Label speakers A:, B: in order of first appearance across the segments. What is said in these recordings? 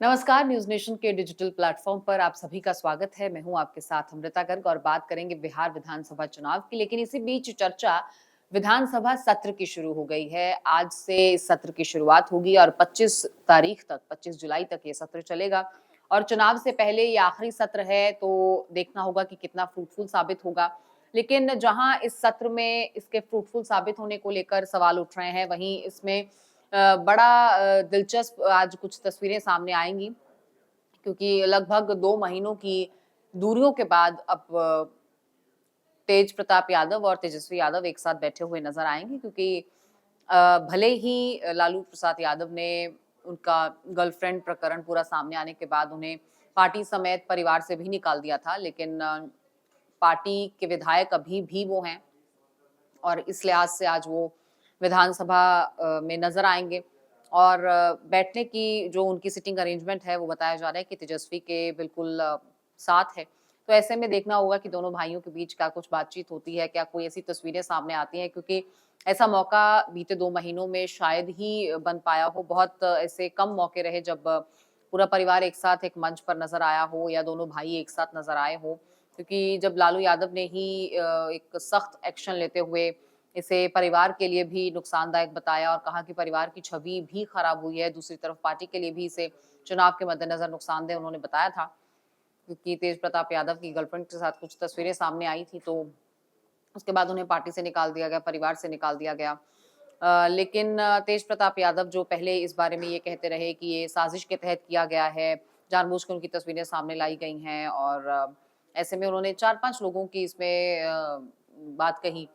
A: नमस्कार, news nation के digital platform पर आप सभी का स्वागत है। मैं हूं आपके साथ अमृता गर्ग और बात करेंगे बिहार विधानसभा चुनाव की। लेकिन इसी बीच चर्चा विधानसभा सत्र की शुरू हो गई है। आज से इस सत्र की शुरुआत होगी और 25 तारीख तक, 25 जुलाई तक ये सत्र चलेगा। और चुनाव से पहले ये आखिरी सत्र है, तो देखना होगा कि कितना फ्रूटफुल साबित होगा। लेकिन जहां इस सत्र में इसके फ्रूटफुल साबित होने को लेकर सवाल उठ रहे हैं, वहीं इसमें बड़ा दिलचस्प आज कुछ तस्वीरें सामने आएँगी, क्योंकि लगभग 2 महीनों की दूरियों के बाद अब तेज प्रताप यादव और तेजस्वी यादव एक साथ बैठे हुए नज़र आएँगे, क्योंकि भले ही लालू प्रसाद यादव ने उनका गर्लफ्रेंड प्रकरण पूरा सामने आने के बाद उन्हें पार्टी समेत परिवार से भी निकाल दिया था, लेकिन पार्टी के विधायक अभी भी वो हैं और इस लिहाज से आज वो विधानसभा में नज़र आएँगे। और बैठने की जो उनकी सिटिंग अरेंजमेंट है, वो बताया जा रहा है कि तेजस्वी के बिल्कुल साथ है। तो ऐसे में देखना होगा कि दोनों भाइयों के बीच क्या कुछ बातचीत होती है, क्या कोई ऐसी तस्वीरें सामने आती हैं, क्योंकि ऐसा मौका बीते 2 महीनों में शायद ही बन पाया हो। बहुत ऐसे कम मौके रहे जब पूरा परिवार एक साथ एक मंच पर नज़र आया हो या दोनों भाई एक साथ नज़र आए हों। क्योंकि जब लालू यादव ने ही एक सख्त एक्शन लेते हुए इसे परिवार के लिए भी नुकसानदायक बताया और कहा कि परिवार की छवि भी खराब हुई है, दूसरी तरफ पार्टी के लिए भी इसे चुनाव के मद्देनजर नुकसानदेह उन्होंने बताया था, क्योंकि तेज प्रताप यादव की गर्लफ्रेंड के साथ कुछ तस्वीरें सामने आई थी, तो उसके बाद उन्हें पार्टी से निकाल दिया गया, परिवार से निकाल दिया गया। लेकिन तेज प्रताप यादव जो पहले इस बारे में ये कहते रहे कि ये साजिश के तहत किया गया है, जानबूझकर उनकी तस्वीरें सामने लाई गई हैं और ऐसे में उन्होंने 4-5 लोगों की इसमें बात कही,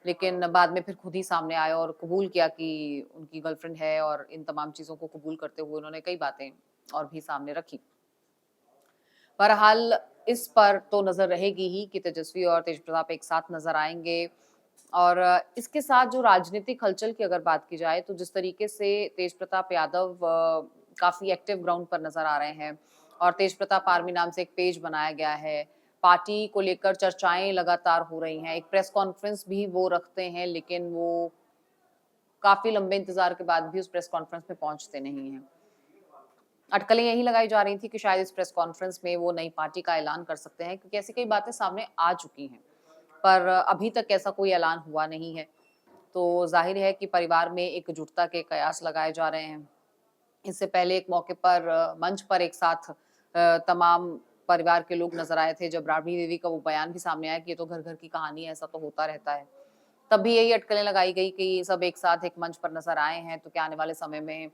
A: लेकिन बाद में फिर खुद ही सामने आए और कबूल किया कि उनकी गर्लफ्रेंड है और इन तमाम चीज़ों को कबूल करते हुए उन्होंने कई बातें और भी सामने रखी। बहरहाल इस पर तो नज़र रहेगी ही कि तेजस्वी और तेजप्रताप एक साथ नज़र आएँगे और इसके साथ जो राजनीतिक हलचल की अगर बात की जाए, तो जिस तरीके से तेजप्रताप यादव काफ़ी एक्टिव ग्राउंड पर नज़र आ रहे हैं और तेजप्रताप आर्मी नाम से एक पेज बनाया गया है। पार्टी को लेकर चर्चाएँ लगातार हो रही हैं। एक प्रेस कॉन्फ्रेंस भी वो रखते हैं, लेकिन वो काफ़ी लंबे इंतज़ार के बाद भी उस प्रेस कॉन्फ्रेंस में पहुँचते नहीं हैं। अटकलें यही लगाई जा रही थी कि शायद इस प्रेस कॉन्फ्रेंस में वो नई पार्टी का ऐलान कर सकते हैं, क्योंकि ऐसी कई बातें सामने आ चुकी हैं। पर अभी तक ऐसा कोई ऐलान हुआ नहीं है। तो ज़ाहिर है कि परिवार में एकजुटता के कयास लगाए जा रहे हैं। इससे पहले एक मौके पर मंच पर एक साथ तमाम परिवार के लोग नज़र आए थे, जब राबड़ी देवी का वो बयान भी सामने आया कि ये तो घर-घर की कहानी है, ऐसा तो होता रहता है। तब भी यही अटकलें लगाई गई कि सब एक साथ एक मंच पर नज़र आए हैं, तो क्या आने वाले समय में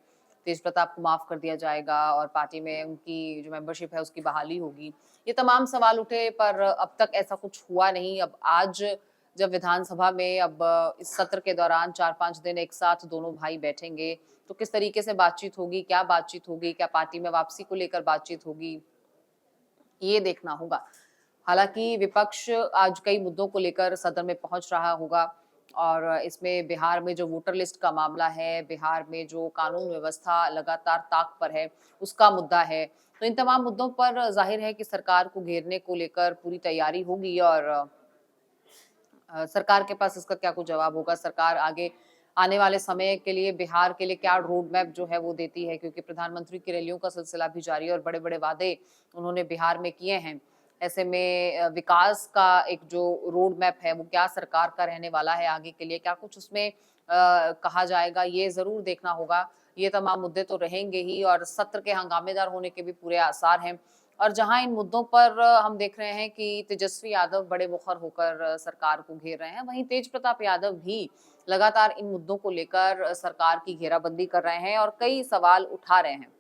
A: तेज प्रताप को माफ़ कर दिया जाएगा और पार्टी में उनकी जो मेंबरशिप है उसकी बहाली होगी। ये तमाम सवाल उठे, पर अब तक ऐसा कुछ हुआ नहीं। अब आज जब विधानसभा में अब इस सत्र के दौरान 4-5 दिन एक साथ दोनों भाई बैठेंगे, तो किस तरीके से बातचीत होगी, क्या बातचीत होगी, क्या पार्टी में वापसी को लेकर बातचीत होगी, ये देखना होगा। हालाँकि विपक्ष आज कई मुद्दों को लेकर सदन में पहुँच रहा होगा और इसमें बिहार में जो वोटर लिस्ट का मामला है, बिहार में जो कानून व्यवस्था लगातार ताक पर है, उसका मुद्दा है। तो इन तमाम मुद्दों पर ज़ाहिर है कि सरकार को घेरने को लेकर पूरी तैयारी होगी और सरकार के पास इसका क्या कुछ जवाब होगा, सरकार आगे आने वाले समय के लिए बिहार के लिए क्या रोड मैप जो है वो देती है, क्योंकि प्रधानमंत्री की रैलियों का सिलसिला भी जारी है और बड़े-बड़े वादे उन्होंने बिहार में किए हैं। ऐसे में विकास का एक जो रोड मैप है वो क्या सरकार का रहने वाला है आगे के लिए, क्या कुछ उसमें कहा जाएगा, ये ज़रूर देखना होगा। ये तमाम मुद्दे तो रहेंगे ही और सत्र के हंगामेदार होने के भी पूरे आसार हैं। और जहां इन मुद्दों पर हम देख रहे हैं कि तेजस्वी यादव बड़े मुखर होकर सरकार को घेर रहे हैं, वहीं तेज प्रताप यादव भी लगातार इन मुद्दों को लेकर सरकार की घेराबंदी कर रहे हैं और कई सवाल उठा रहे हैं।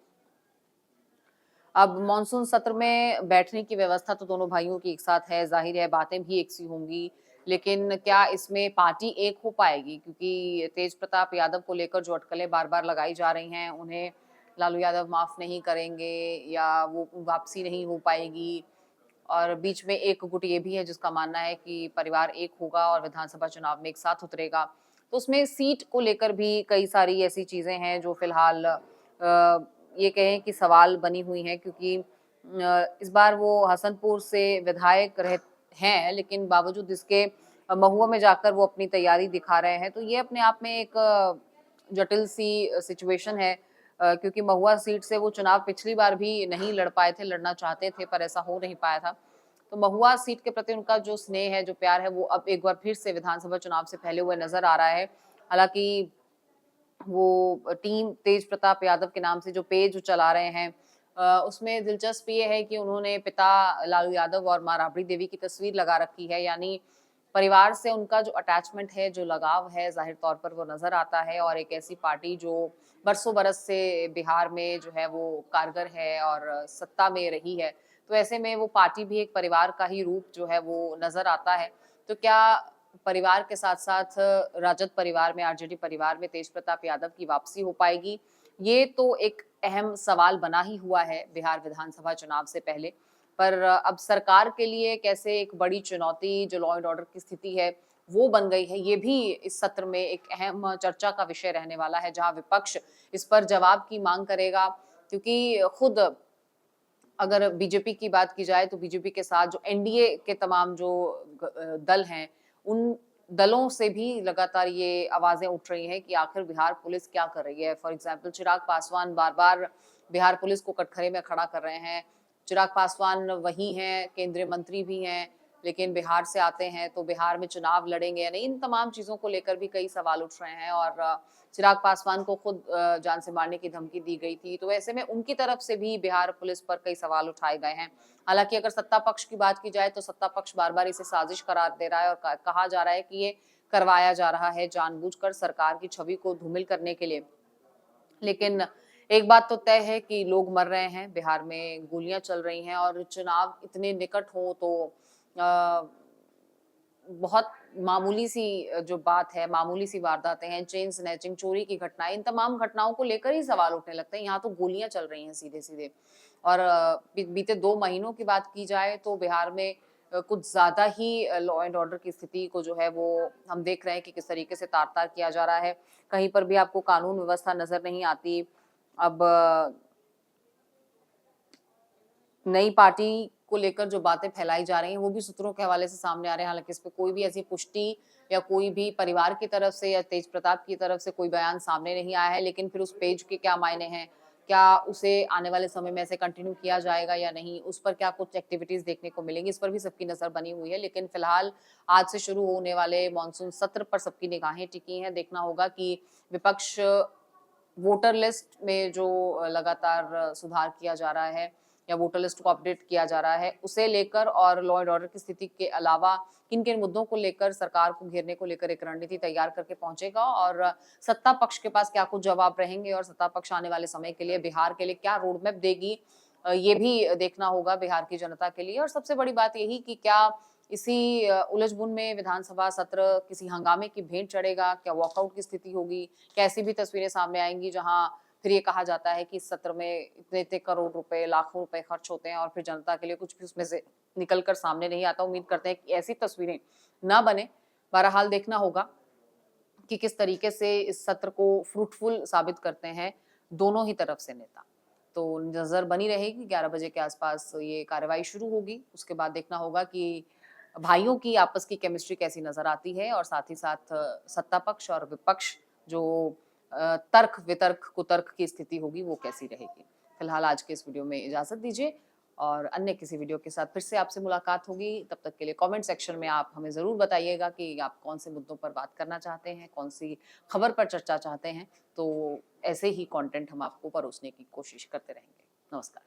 A: अब मॉनसून सत्र में बैठने की व्यवस्था तो दोनों भाइयों की एक साथ है, जाहिर है बातें भी एक सी होंगी, लेकिन क्या इसमें पार्टी एक हो पाएगी? क्योंकि तेज प्रताप यादव को लेकर जो अटकलें बार-बार लगाई जा रही हैं, उन्हें लालू यादव माफ नहीं करेंगे या वो वापसी नहीं हो पाएगी। और बीच में एक गुट ये भी है जिसका मानना है कि परिवार एक होगा और विधानसभा चुनाव में एक साथ उतरेगा। तो उसमें सीट को लेकर भी कई सारी ऐसी चीज़ें हैं जो फिलहाल ये कहें कि सवाल बनी हुई हैं, क्योंकि इस बार वो हसनपुर से विधायक रह हैं, लेकिन बावजूद इसके महुआ में जाकर वो अपनी तैयारी दिखा रहे हैं। तो ये अपने आप में एक जटिल सी सिचुएशन है। क्योंकि महुआ सीट से वो चुनाव पिछली बार भी नहीं लड़ पाए थे, लड़ना चाहते थे पर ऐसा हो नहीं पाया था। तो महुआ सीट के प्रति उनका जो स्नेह है, जो प्यार है, वो अब एक बार फिर से विधानसभा चुनाव से पहले हुए नजर आ रहा है। हालांकि वो टीम तेज प्रताप यादव के नाम से जो पेज चला रहे हैं, उसमें दिलचस्प ये है कि उन्होंने पिता लालू यादव और माँ राबड़ी देवी की तस्वीर लगा रखी है। यानी परिवार से उनका जो अटैचमेंट है, जो लगाव है, जाहिर तौर पर वो नजर आता है। और एक ऐसी पार्टी जो बरसों बरस से बिहार में जो है वो कारगर है और सत्ता में रही है, तो ऐसे में वो पार्टी भी एक परिवार का ही रूप जो है वो नजर आता है। तो क्या परिवार के साथ साथ राजद परिवार में, आरजेडी परिवार में तेज प्रताप यादव की वापसी हो पाएगी? ये तो एक अहम सवाल बना ही हुआ है बिहार विधानसभा चुनाव से पहले। पर अब सरकार के लिए कैसे एक बड़ी चुनौती जो लॉ एंड ऑर्डर की स्थिति है वो बन गई है, ये भी इस सत्र में एक अहम चर्चा का विषय रहने वाला है, जहां विपक्ष इस पर जवाब की मांग करेगा। क्योंकि खुद अगर बीजेपी की बात की जाए तो बीजेपी के साथ जो एनडीए के तमाम जो दल हैं, उन दलों से भी लगातार ये आवाजें उठ रही हैं कि आखिर बिहार पुलिस क्या कर रही है। For example Chirag Paswan bar bar Bihar police को कटघरे में खड़ा कर रहे हैं। चिराग पासवान वही हैं, केंद्रीय मंत्री भी हैं, लेकिन बिहार से आते हैं तो बिहार में चुनाव लड़ेंगे या नहीं, इन तमाम चीजों को लेकर भी कई सवाल उठ रहे हैं। और चिराग पासवान को खुद जान से मारने की धमकी दी गई थी, तो ऐसे में उनकी तरफ से भी बिहार पुलिस पर कई सवाल उठाए गए हैं। हालांकि अगर सत्ता पक्ष की बात की जाए तो सत्ता पक्ष बार बार इसे साजिश करार दे रहा है और कहा जा रहा है कि ये करवाया जा रहा है जानबूझकर सरकार की छवि को धूमिल करने के लिए। लेकिन एक बात तो तय है कि लोग मर रहे हैं, बिहार में गोलियां चल रही हैं और चुनाव इतने निकट हो तो बहुत मामूली सी जो बात है, मामूली सी वारदातें हैं, चेन स्नैचिंग, चोरी की घटनाएं, इन तमाम घटनाओं को लेकर ही सवाल उठने लगते हैं। यहाँ तो गोलियां चल रही हैं सीधे-सीधे। और बीते 2 महीनों की बात की जाए तो बिहार में कुछ ज्यादा ही लॉ एंड ऑर्डर की स्थिति को जो है वो हम देख रहे हैं कि किस तरीके से तार-तार किया जा रहा है। कहीं पर भी आपको कानून व्यवस्था नजर नहीं आती। अब नई पार्टी को लेकर जो बातें फैलाई जा रही हैं, वो भी सूत्रों के हवाले से सामने आ रहे हैं। हालांकि इस पे कोई भी ऐसी पुष्टि या कोई भी परिवार की तरफ से या तेज प्रताप की तरफ से कोई बयान सामने नहीं आया है। लेकिन फिर उस पेज के क्या मायने हैं, क्या उसे आने वाले समय में ऐसे कंटिन्यू किया जाएगा या नहीं, उस पर क्या कुछ एक्टिविटीज देखने को मिलेंगी, इस पर भी सबकी नजर बनी हुई है। लेकिन फिलहाल आज से शुरू होने वाले मानसून सत्र पर सबकी निगाहें टिकी हैं। देखना होगा कि विपक्ष वोटर लिस्ट में जो लगातार सुधार किया जा रहा है या वोटर लिस्ट को अपडेट किया जा रहा है, उसे लेकर और लॉ एंड ऑर्डर की स्थिति के अलावा किन किन मुद्दों को लेकर सरकार को घेरने को लेकर एक रणनीति तैयार करके पहुंचेगा और सत्ता पक्ष के पास क्या कुछ जवाब रहेंगे और सत्ता पक्ष आने वाले समय के लिए बिहार के लिए क्या रोड मैप देगी, ये भी देखना होगा बिहार की जनता के लिए। और सबसे बड़ी बात यही कि क्या इसी उलझ-बुन में विधानसभा सत्र किसी हंगामे की भेंट चढ़ेगा, क्या वॉकआउट की स्थिति होगी, क्या ऐसी भी तस्वीरें सामने आएंगी जहां फिर ये कहा जाता है कि इस सत्र में इतने-इतने करोड़ रुपए, लाखों रुपए खर्च होते हैं और फिर जनता के लिए कुछ भी उसमें से निकल कर सामने नहीं आता। उम्मीद करते हैं कि ऐसी तस्वीरें ना बने। बहरहाल देखना होगा कि किस तरीके से इस सत्र को फ्रूटफुल साबित करते हैं दोनों ही तरफ से नेता। तो नजर बनी रहेगी, 11 बजे के आसपास ये कार्रवाई शुरू होगी। उसके बाद देखना होगा कि भाइयों की आपस की केमिस्ट्री कैसी नजर आती है और साथ ही साथ सत्ता पक्ष और विपक्ष जो तर्क वितर्क कुतर्क की स्थिति होगी वो कैसी रहेगी। फिलहाल आज के इस वीडियो में इजाजत दीजिए और अन्य किसी वीडियो के साथ फिर से आपसे मुलाकात होगी। तब तक के लिए कमेंट सेक्शन में आप हमें जरूर बताइएगा कि आप कौन से मुद्दों पर बात करना चाहते हैं, कौन सी खबर पर चर्चा चाहते हैं। तो ऐसे ही कंटेंट हम आपको परोसने की कोशिश करते रहेंगे। नमस्कार।